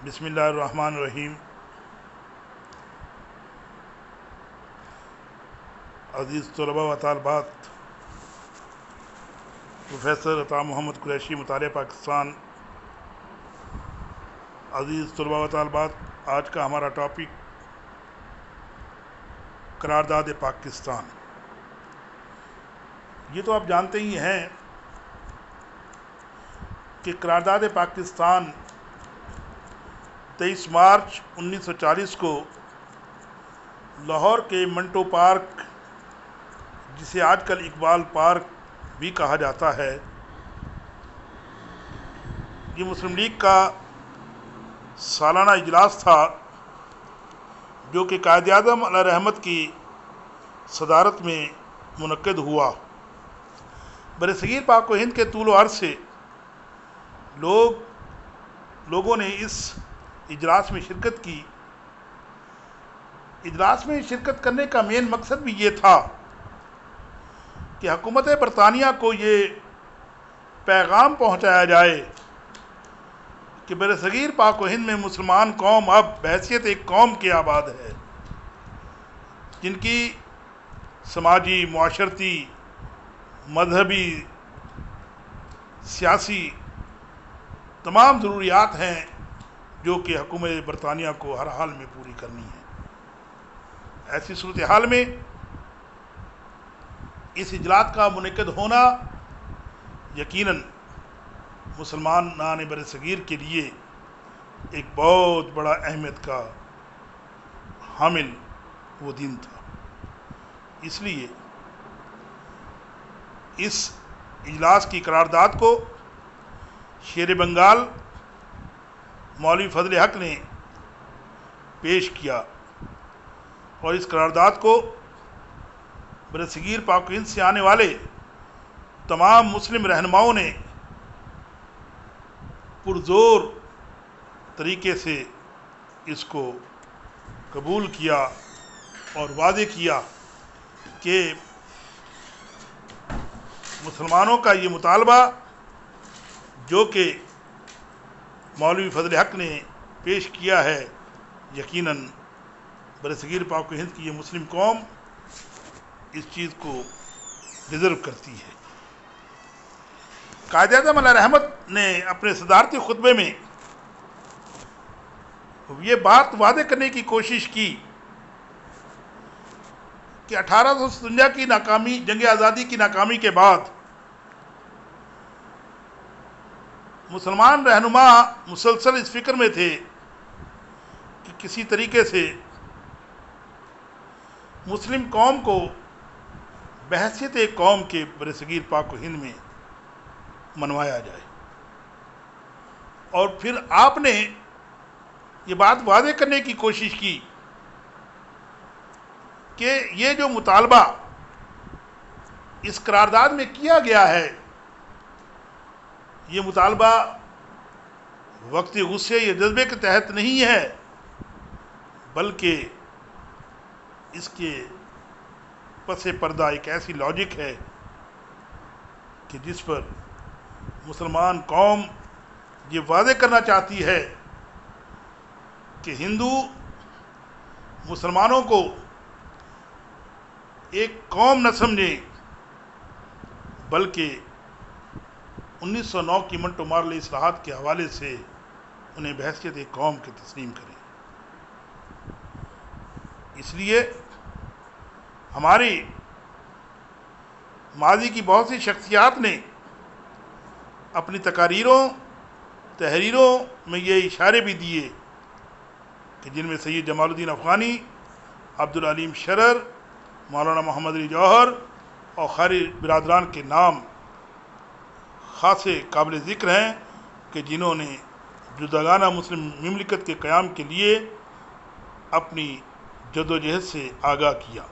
بسم اللہ الرحمن الرحیم۔ عزیز طلباء و طالبات، پروفیسر عطا محمد قریشی، مطالعہ پاکستان۔ عزیز طلباء و طالبات، آج کا ہمارا ٹاپک قرارداد پاکستان۔ یہ تو آپ جانتے ہی ہیں کہ قرارداد پاکستان 23 مارچ 1940 کو لاہور کے منٹو پارک، جسے آج کل اقبال پارک بھی کہا جاتا ہے، یہ مسلم لیگ کا سالانہ اجلاس تھا، جو کہ قائد اعظم علیہ رحمت کی صدارت میں منعقد ہوا۔ برصغیر پاک و ہند کے طول و عرض سے لوگوں نے اس اجلاس میں شرکت کی۔ اجلاس میں شرکت کرنے کا مین مقصد بھی یہ تھا کہ حکومت برطانیہ کو یہ پیغام پہنچایا جائے کہ برصغیر پاک و ہند میں مسلمان قوم اب بحیثیت ایک قوم کے آباد ہے، جن کی سماجی، معاشرتی، مذہبی، سیاسی تمام ضروریات ہیں جو کہ حکومت برطانیہ کو ہر حال میں پوری کرنی ہے۔ ایسی صورتحال میں اس اجلاس کا منعقد ہونا یقیناً مسلمان برصغیر کے لیے ایک بہت بڑا اہمیت کا حامل وہ دن تھا۔ اس لیے اس اجلاس کی قرارداد کو شیر بنگال مولوی فضل حق نے پیش کیا، اور اس قرارداد کو برصغیر پاک و ہند سے آنے والے تمام مسلم رہنماؤں نے پرزور طریقے سے اس کو قبول کیا اور واضح کیا کہ مسلمانوں کا یہ مطالبہ جو کہ مولوی فضل حق نے پیش کیا ہے، یقیناً برصغیر پاک و ہند کی یہ مسلم قوم اس چیز کو ڈیزرو کرتی ہے۔ قائد اعظم علیہ رحمت نے اپنے صدارتی خطبے میں یہ بات واضح کرنے کی کوشش کی کہ 1857 کی ناکامی، جنگ آزادی کی ناکامی کے بعد مسلمان رہنما مسلسل اس فکر میں تھے کہ کسی طریقے سے مسلم قوم کو بحیثیت ایک قوم کے برصغیر پاک و ہند میں منوایا جائے، اور پھر آپ نے یہ بات واضح کرنے کی کوشش کی کہ یہ جو مطالبہ اس قرارداد میں کیا گیا ہے، یہ مطالبہ وقتی غصے یا جذبے کے تحت نہیں ہے، بلکہ اس کے پس پردہ ایک ایسی لاجک ہے کہ جس پر مسلمان قوم یہ واضح کرنا چاہتی ہے کہ ہندو مسلمانوں کو ایک قوم نہ سمجھیں، بلکہ 1909 کی منٹو مارلے اصلاحات کے حوالے سے انہیں بحیثیت ایک قوم کے تسلیم کریں۔ اس لیے ہماری ماضی کی بہت سی شخصیات نے اپنی تحریروں میں یہ اشارے بھی دیے کہ جن میں سید جمال الدین افغانی، عبدالعلیم شرر، مولانا محمد علی جوہر اور خیری برادران کے نام خاصے قابل ذکر ہیں کہ جنہوں نے جداگانہ مسلم مملکت کے قیام کے لیے اپنی جدوجہد سے آگاہ کیا۔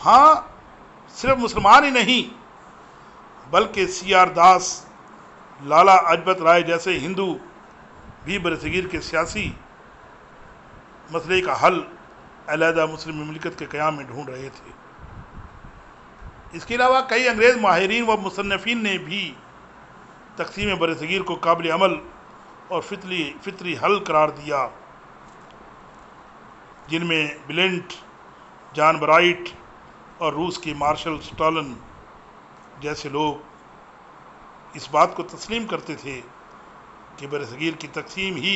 ہاں، صرف مسلمان ہی نہیں بلکہ سی آر داس، لالا اجپت رائے جیسے ہندو بھی برصغیر کے سیاسی مسئلے کا حل علیحدہ مسلم مملکت کے قیام میں ڈھونڈ رہے تھے۔ اس کے علاوہ کئی انگریز ماہرین و مصنفین نے بھی تقسیم برصغیر کو قابل عمل اور فطری حل قرار دیا، جن میں بلنٹ، جان برائٹ اور روس کے مارشل سٹالن جیسے لوگ اس بات کو تسلیم کرتے تھے کہ برصغیر کی تقسیم ہی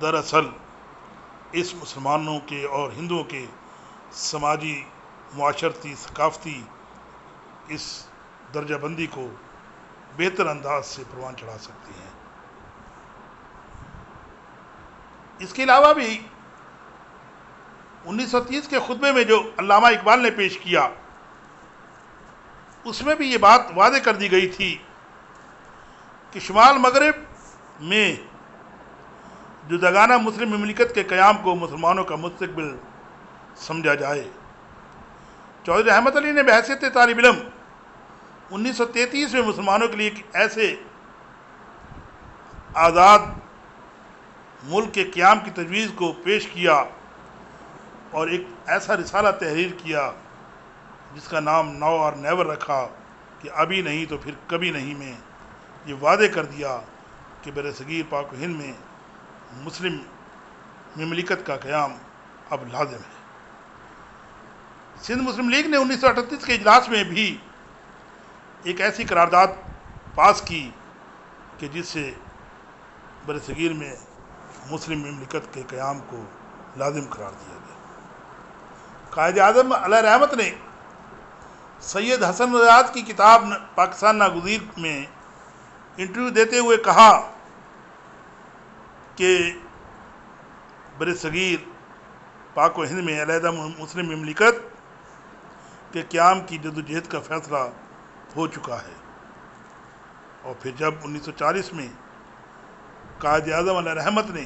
دراصل اس مسلمانوں کے اور ہندوؤں کے سماجی، معاشرتی، ثقافتی اس درجہ بندی کو بہتر انداز سے پروان چڑھا سکتی ہیں۔ اس کے علاوہ بھی 1930 کے خطبے میں جو علامہ اقبال نے پیش کیا، اس میں بھی یہ بات واضح کر دی گئی تھی کہ شمال مغرب میں جداگانہ مسلم مملکت کے قیام کو مسلمانوں کا مستقبل سمجھا جائے۔ چودھری رحمت علی نے بحیثیت طالب علم 1933 میں مسلمانوں کے لیے ایک ایسے آزاد ملک کے قیام کی تجویز کو پیش کیا اور ایک ایسا رسالہ تحریر کیا جس کا نام ناؤ اور نیور رکھا کہ ابھی نہیں تو پھر کبھی نہیں، میں یہ وعدے کر دیا کہ برصغیر پاک و ہند میں مسلم مملکت کا قیام اب لازم ہے۔ سندھ مسلم لیگ نے 1938 کے اجلاس میں بھی ایک ایسی قرارداد پاس کی کہ جس سے برصغیر میں مسلم مملکت کے قیام کو لازم قرار دیا گیا۔ قائد اعظم علیہ رحمت نے سید حسن رضا کی کتاب پاکستان ناگزیر میں انٹرویو دیتے ہوئے کہا کہ برصغیر پاک و ہند میں علیحدہ مسلم مملکت کے قیام کی جدوجہد کا فیصلہ ہو چکا ہے، اور پھر جب 1940 میں قائد اعظم علیہ رحمت نے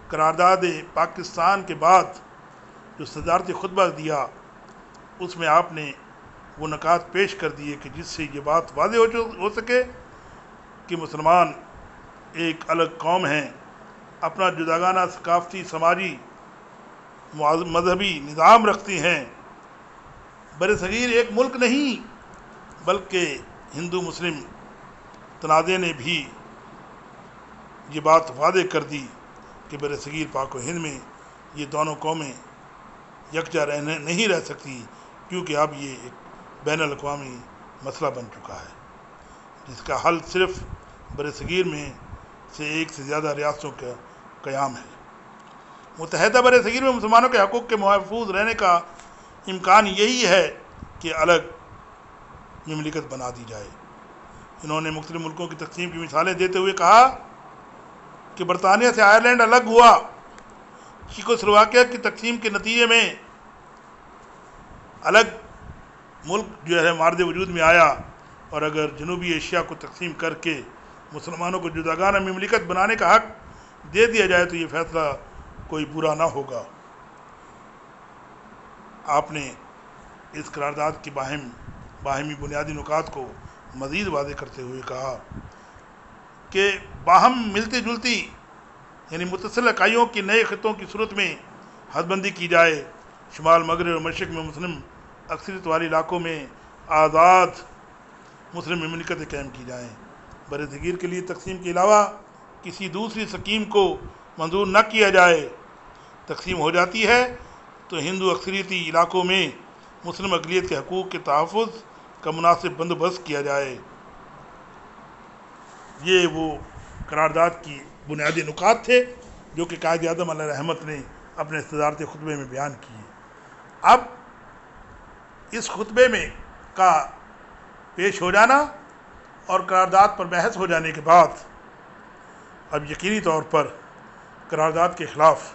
قرارداد پاکستان کے بعد جو صدارتی خطبہ دیا، اس میں آپ نے وہ نکات پیش کر دیے کہ جس سے یہ بات واضح ہو سکے کہ مسلمان ایک الگ قوم ہیں، اپنا جداگانہ ثقافتی، سماجی، مذہبی نظام رکھتی ہیں۔ برصغیر ایک ملک نہیں بلکہ ہندو مسلم تنازع نے بھی یہ بات واضح کر دی کہ برصغیر پاک و ہند میں یہ دونوں قومیں یکجا نہیں رہ سکتی، کیونکہ اب یہ ایک بین الاقوامی مسئلہ بن چکا ہے جس کا حل صرف برصغیر میں سے ایک سے زیادہ ریاستوں کا قیام ہے۔ متحدہ برصغیر میں مسلمانوں کے حقوق کے محفوظ رہنے کا امکان یہی ہے کہ الگ مملکت بنا دی جائے۔ انہوں نے مختلف ملکوں کی تقسیم کی مثالیں دیتے ہوئے کہا کہ برطانیہ سے آئرلینڈ الگ ہوا، چیکوسلواکیہ کی تقسیم کے نتیجے میں الگ ملک جو ہے مارد وجود میں آیا، اور اگر جنوبی ایشیا کو تقسیم کر کے مسلمانوں کو جداگانہ مملکت بنانے کا حق دے دیا جائے تو یہ فیصلہ کوئی برا نہ ہوگا۔ آپ نے اس قرارداد کی باہمی بنیادی نکات کو مزید واضح کرتے ہوئے کہا کہ باہم ملتی جلتی یعنی متصل اکائیوں کی نئے خطوں کی صورت میں حد بندی کی جائے، شمال مغرب اور مشرق میں مسلم اکثریت والے علاقوں میں آزاد مسلم مملکتیں قائم کی جائیں۔ برصغیر کے لیے تقسیم کے علاوہ کسی دوسری سکیم کو منظور نہ کیا جائے۔ تقسیم ہو جاتی ہے تو ہندو اکثریتی علاقوں میں مسلم اقلیت کے حقوق کے تحفظ کا مناسب بندوبست کیا جائے۔ یہ وہ قرارداد کی بنیادی نکات تھے جو کہ قائد اعظم علیہ رحمت نے اپنے صدارتی خطبے میں بیان کیے۔ اب اس خطبے میں کا پیش ہو جانا اور قرارداد پر بحث ہو جانے کے بعد اب یقینی طور پر قرارداد کے خلاف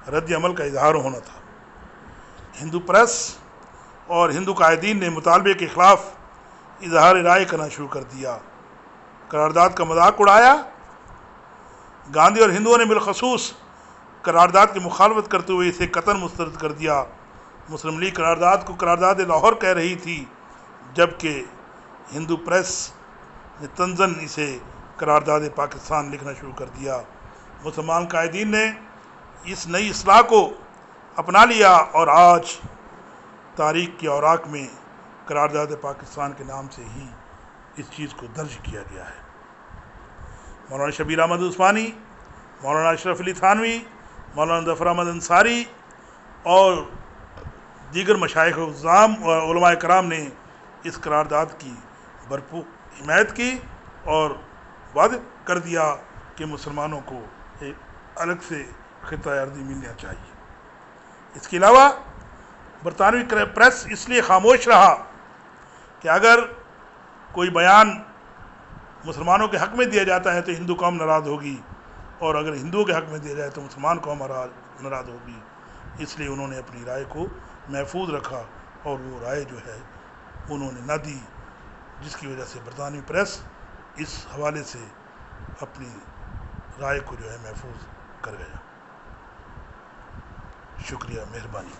رد عمل کا اظہار ہونا تھا۔ ہندو پریس اور ہندو قائدین نے مطالبے کے خلاف اظہار رائے کرنا شروع کر دیا، قرارداد کا مذاق اڑایا۔ گاندھی اور ہندوؤں نے بالخصوص قرارداد کی مخالفت کرتے ہوئے اسے قطعاً مسترد کر دیا۔ مسلم لیگ قرارداد کو قرارداد لاہور کہہ رہی تھی، جبکہ ہندو پریس نے طنزاً اسے قرارداد پاکستان لکھنا شروع کر دیا۔ مسلمان قائدین نے اس نئی اصطلاح کو اپنا لیا اور آج تاریخ کے اوراق میں قرارداد پاکستان کے نام سے ہی اس چیز کو درج کیا گیا ہے۔ مولانا شبیر احمد عثمانی، مولانا اشرف علی تھانوی، مولانا ظفر احمد انصاری اور دیگر مشائخ اعظام اور علماء کرام نے اس قرارداد کی بھرپور حمایت کی اور وعدہ کر دیا کہ مسلمانوں کو ایک الگ سے خطہ ارضی ملنا چاہیے۔ اس کے علاوہ برطانوی پریس اس لیے خاموش رہا کہ اگر کوئی بیان مسلمانوں کے حق میں دیا جاتا ہے تو ہندو قوم ناراض ہوگی، اور اگر ہندوؤں کے حق میں دیا جائے تو مسلمان قوم ناراض ہوگی۔ اس لیے انہوں نے اپنی رائے کو محفوظ رکھا اور وہ رائے جو ہے انہوں نے نہ دی، جس کی وجہ سے برطانوی پریس اس حوالے سے اپنی رائے کو جو ہے محفوظ کر گیا۔ شکریہ، مہربانی۔